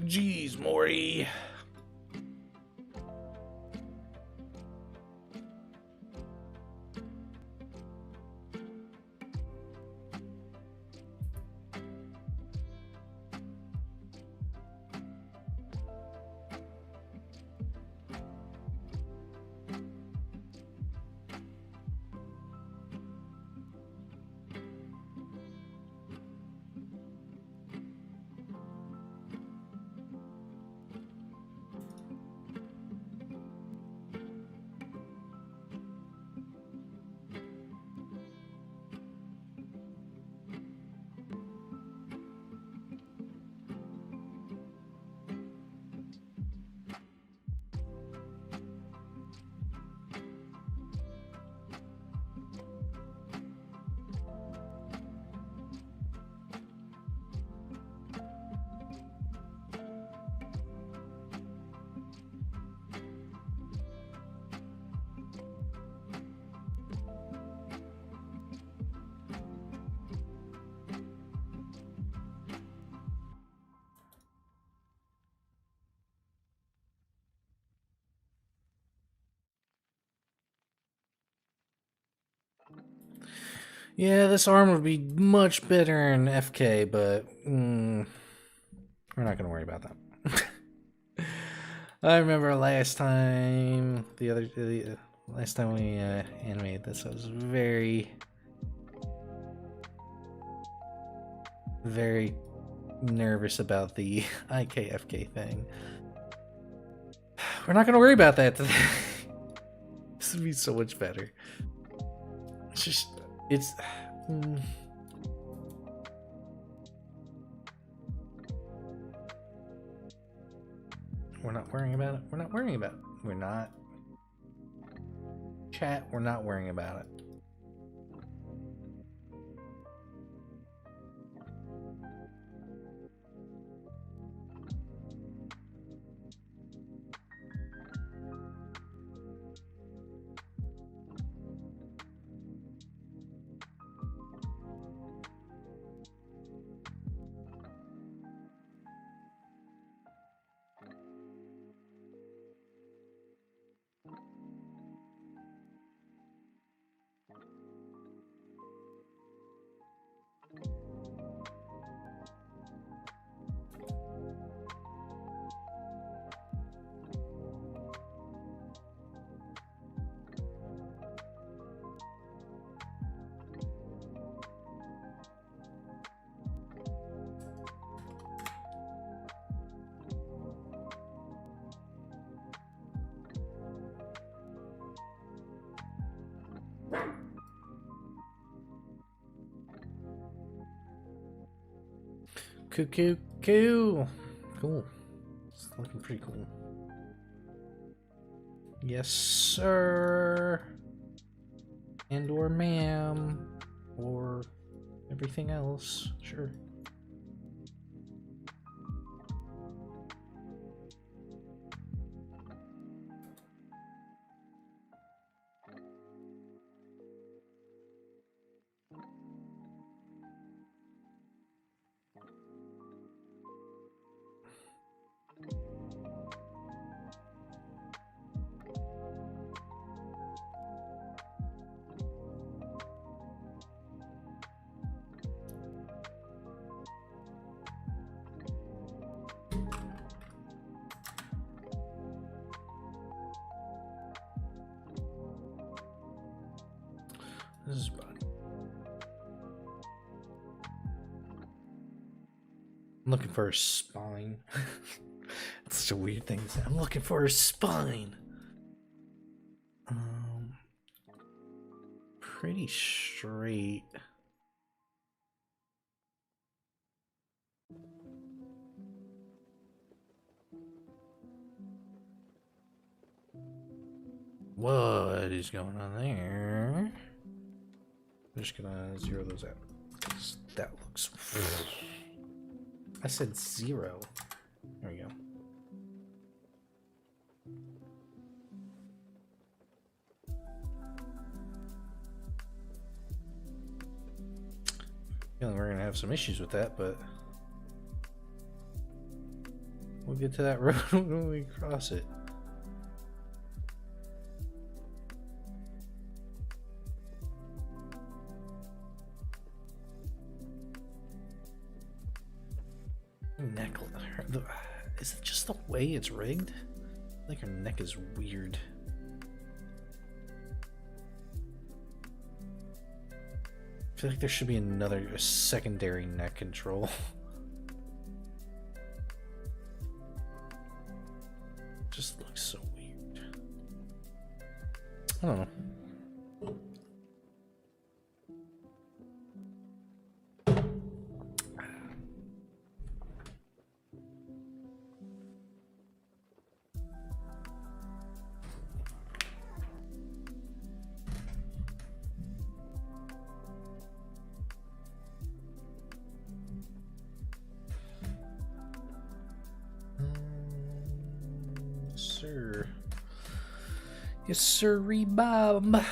Speaker 1: Jeez, Morty. Yeah, this arm would be much better in FK, but we're not going to worry about that. I remember last time, last time we animated this, I was very very nervous about the IKFK thing. We're not gonna worry about that today. This would be so much better. It's just, it's... We're not worrying about it. We're not worrying about it. We're not. Chat, we're not worrying about it. Cool. It's looking pretty cool. Yes, sir. And or ma'am. Or everything else. Sure. This is fun. I'm looking for a spine. It's such a weird thing to say. I'm looking for a spine. Pretty straight. What is going on there? I'm just gonna zero those out. That looks... I said 0. There we go. Feeling we're gonna have some issues with that, but we'll get to that road when we cross it. Neck, is it just the way it's rigged? I think her neck is weird. I feel like there should be a secondary neck control. Just looks so weird. I don't know. Sir. Yes, sirree, Bob. I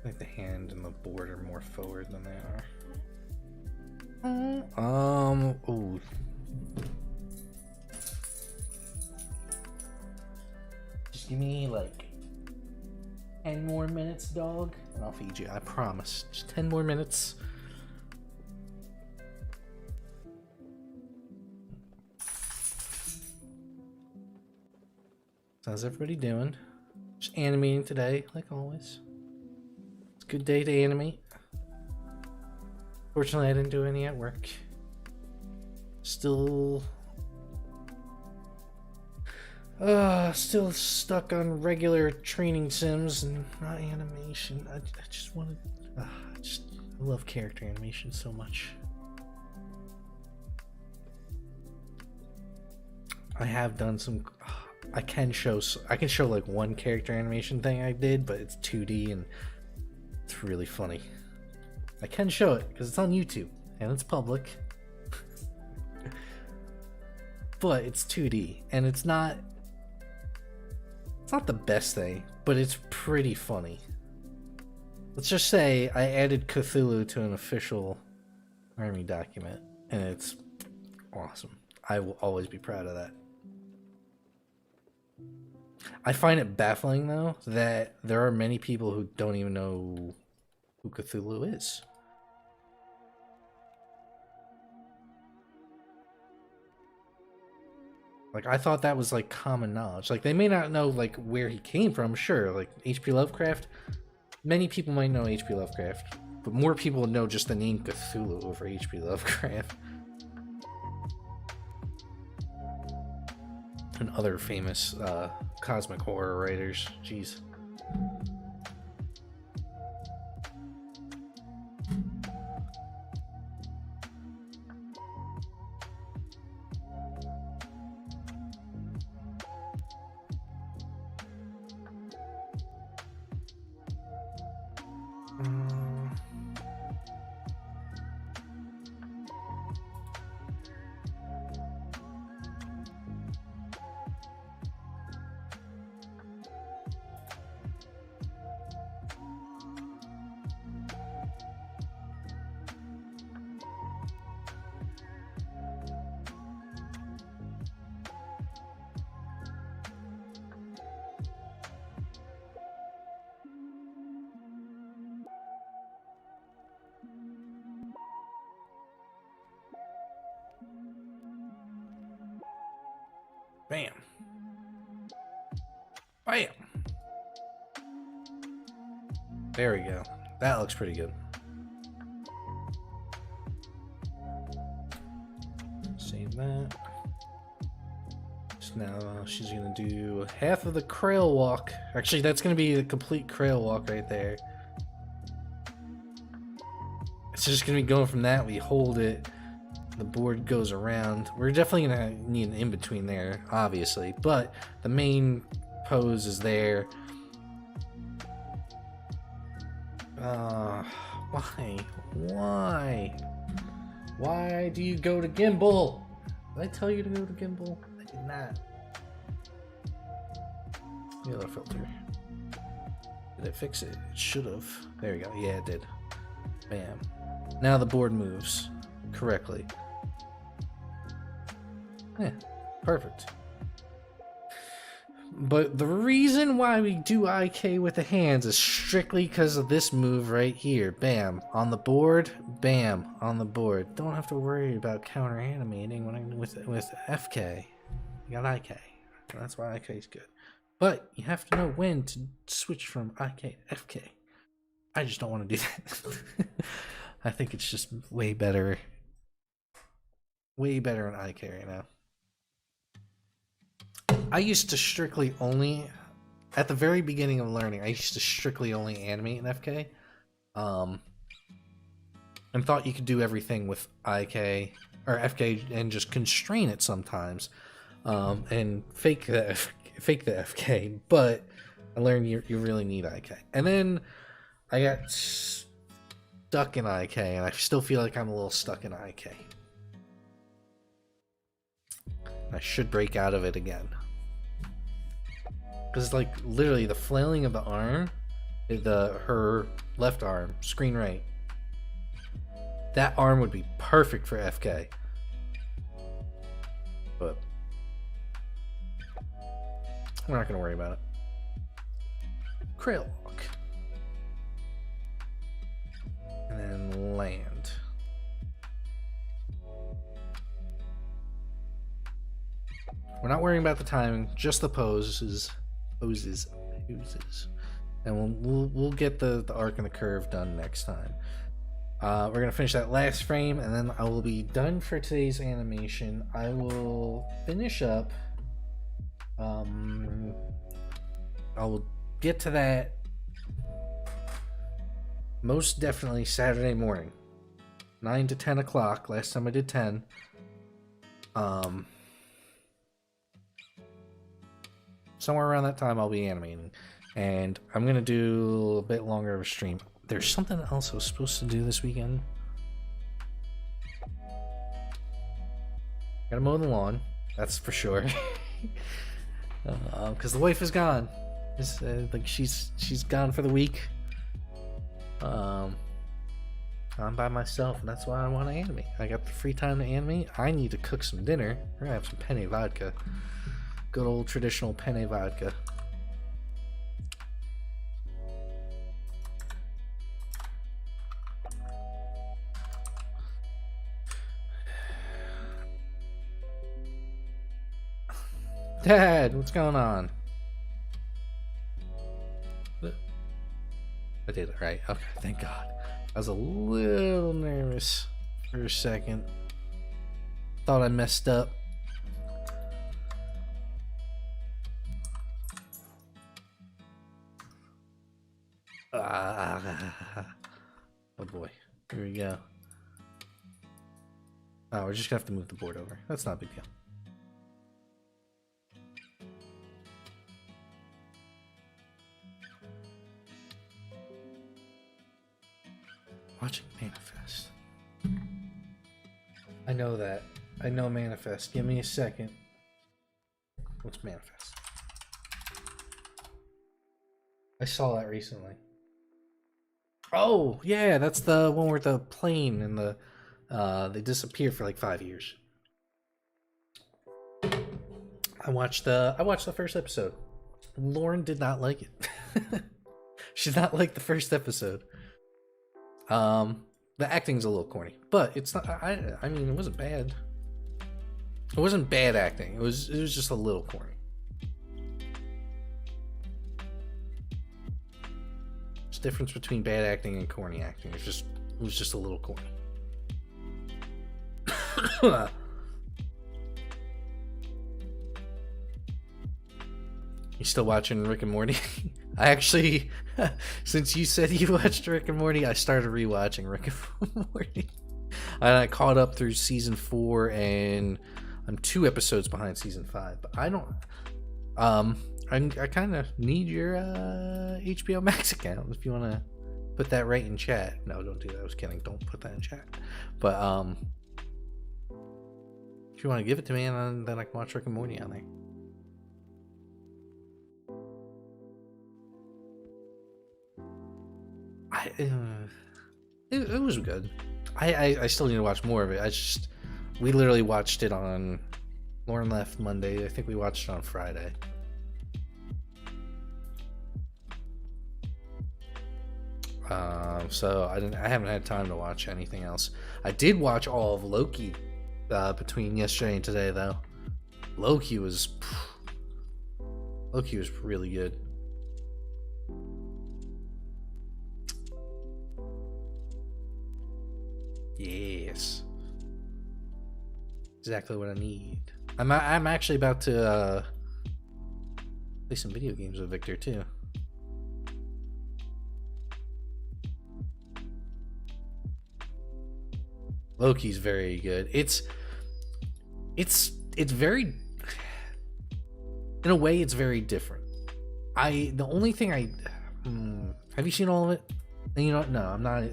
Speaker 1: think the hand and the board are more forward than they are. Ooh. Just give me like 10 more minutes, dog, and I'll feed you. I promise. Just 10 more minutes. How's everybody doing? Just animating today, like always. good day to animate. Fortunately, I didn't do any at work. Still stuck on regular training sims and not animation. I just wanted, I love character animation so much. I have done some. I can show like one character animation thing I did, but it's 2D and it's really funny. I can show it because it's on YouTube and it's public. But it's 2D and it's not the best thing, but it's pretty funny. Let's just say I added Cthulhu to an official army document and it's awesome. I will always be proud of that. I find it baffling though that there are many people who don't even know who Cthulhu is. Like, I thought that was like common knowledge. Like, they may not know like where he came from, sure, like H.P. Lovecraft. Many people might know H.P. Lovecraft, but more people know just the name Cthulhu over H.P. Lovecraft. And other famous cosmic horror writers. Jeez. Bam. Bam. There we go. That looks pretty good. Save that. So now she's gonna do half of the Krail walk. Actually, that's gonna be the complete Krail walk right there. It's just gonna be going from that. We hold it. The board goes around. We're definitely gonna need an in-between there, obviously, but the main pose is there. Why do you go to gimbal? Did I tell you to go to gimbal? I did not. The other filter. Did it fix it? It should have. There we go. Yeah, it did. Bam. Now the board moves correctly. Yeah, perfect. But the reason why we do IK with the hands is strictly because of this move right here. Bam. On the board. Bam. On the board. Don't have to worry about counter animating when I'm with FK. You got IK. That's why IK is good. But you have to know when to switch from IK to FK. I just don't want to do that. I think it's just way better. Way better in IK right now. I used to strictly only, at the very beginning of learning, I used to strictly only animate in FK. And thought you could do everything with IK or FK and just constrain it sometimes. And fake the FK, but I learned you really need IK. And then I got stuck in IK, and I still feel like I'm a little stuck in IK. I should break out of it again. Because like literally the flailing of the arm, her left arm, screen right, that arm would be perfect for FK. But we're not going to worry about it. Krail walk. And then land. We're not worrying about the timing, just the poses. and we'll get the arc and the curve done next time. We're gonna finish that last frame, and then I will be done for today's animation. I will finish up. I will get to that most definitely Saturday morning, 9 to 10 o'clock. Last time I did 10. Somewhere around that time I'll be animating, and I'm gonna do a bit longer of a stream. There's something else I was supposed to do this weekend. Gotta mow the lawn, that's for sure. Because the wife is gone. Like she's gone for the week. I'm by myself, and that's why I want to animate. I got the free time to animate. I need to cook some dinner. We're gonna have some penne vodka. Good old traditional penne vodka. Dad, what's going on? I did it right. Okay, thank God. I was a little nervous for a second. Thought I messed up. Oh boy. Here we go. Oh, we're just gonna have to move the board over. That's not a big deal. Watching Manifest. I know that. I know Manifest. Give me a second. What's Manifest? I saw that recently. Oh, yeah, that's the one where the plane and the they disappear for like 5 years. I watched the first episode. Lauren did not like it. She did not like the first episode. The acting's a little corny, but it's not. I mean, it wasn't bad. It wasn't bad acting. It was just a little corny. There's a difference between bad acting and corny acting. It was just a little corny. You still watching Rick and Morty? I actually, since you said you watched Rick and Morty, I started rewatching Rick and Morty. And I caught up through season 4, and I'm 2 episodes behind season 5. But I don't. I kind of need your HBO Max account if you want to put that right in chat. No, don't do that. I was kidding. Don't put that in chat. But if you want to give it to me, and then I can watch Rick and Morty on there. It was good. I still need to watch more of it. We literally watched it on. Lauren left Monday. I think we watched it on Friday. So I haven't had time to watch anything else. I did watch all of Loki between yesterday and today, though. Loki was really good. Yes, exactly what I need. I'm actually about to play some video games with Victor too. Loki's very good. It's very, in a way, it's very different. The only thing have you seen all of it? And you know what? No, I'm not.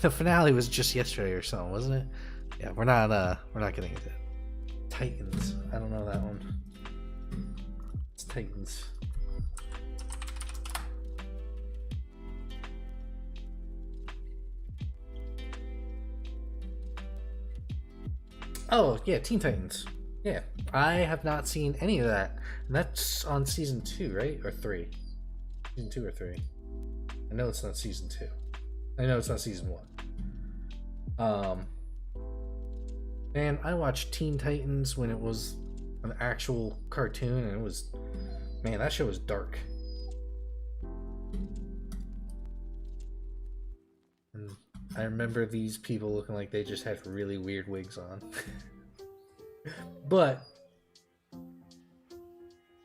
Speaker 1: The finale was just yesterday or something, wasn't it? Yeah, we're not getting into it. Titans. I don't know that one. It's Titans. Oh, yeah, Teen Titans. Yeah, I have not seen any of that. And that's on season 2, right? Or 3? Season 2 or 3? I know it's not season 2. I know it's not season 1. Man, I watched Teen Titans when it was an actual cartoon, and it was, man, that show was dark. I remember these people looking like they just had really weird wigs on. But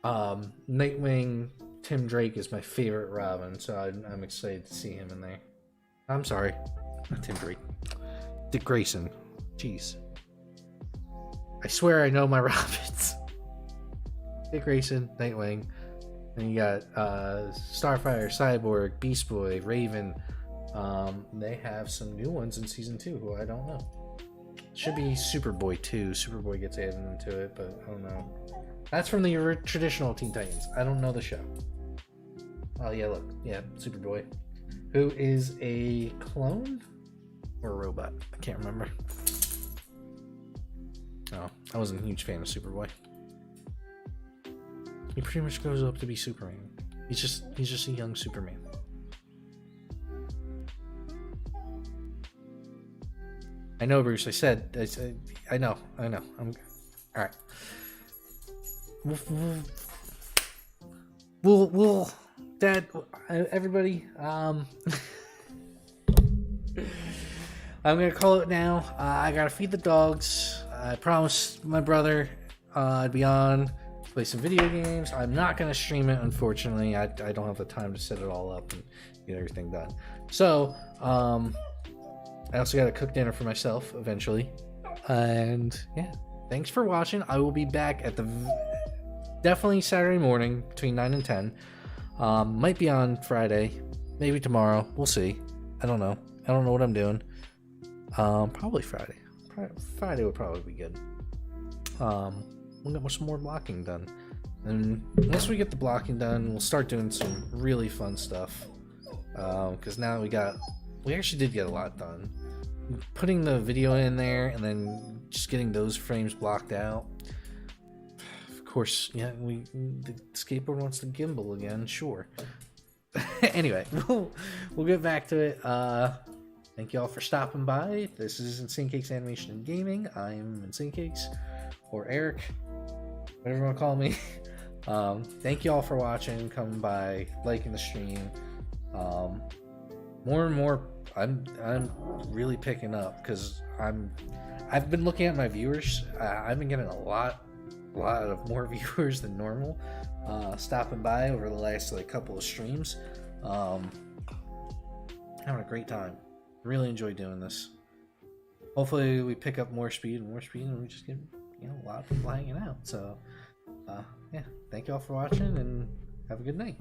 Speaker 1: Nightwing Tim Drake is my favorite Robin, so I'm excited to see him in there. I'm sorry, not Tim Drake. Dick Grayson. Jeez. I swear I know my Robins. Dick Grayson, Nightwing. And you got Starfire, Cyborg, Beast Boy, Raven. They have some new ones in season 2 who I don't know. Should be Superboy too. Superboy gets added into it, but I don't know. That's from the traditional Teen Titans. I don't know the show. Oh yeah, look. Yeah, Superboy. Who is a clone? Or a robot? I can't remember. Oh, I wasn't a huge fan of Superboy. He pretty much grows up to be Superman. He's just a young Superman. I know, Bruce. I know. I'm all right. We'll Dad, everybody. I'm gonna call it now. I gotta feed the dogs. I promised my brother I'd be on, play some video games. I'm not gonna stream it, unfortunately. I don't have the time to set it all up and get everything done. So, I also gotta cook dinner for myself eventually. And yeah, thanks for watching. I will be back at definitely Saturday morning between 9 and 10. Might be on Friday, maybe tomorrow. We'll see. I don't know. I don't know what I'm doing. Probably Friday. Friday would probably be good. We'll get some more blocking done. And once we get the blocking done, we'll start doing some really fun stuff. Because now we actually did get a lot done. Putting the video in there and then just getting those frames blocked out. Of course, yeah, the skateboard wants to gimbal again, sure. Anyway, we'll get back to it. Thank you all for stopping by. This is Insane Cakes Animation and Gaming. I'm Insane Cakes, or Eric, whatever you want to call me. Thank you all for watching, coming by, liking the stream. More and more, I'm really picking up because I've been looking at my viewers. I've been getting a lot of more viewers than normal stopping by over the last couple of streams. Having a great time. Really enjoy doing this. Hopefully we pick up more speed, and we just get a lot of people hanging out. So yeah, thank you all for watching, and have a good night.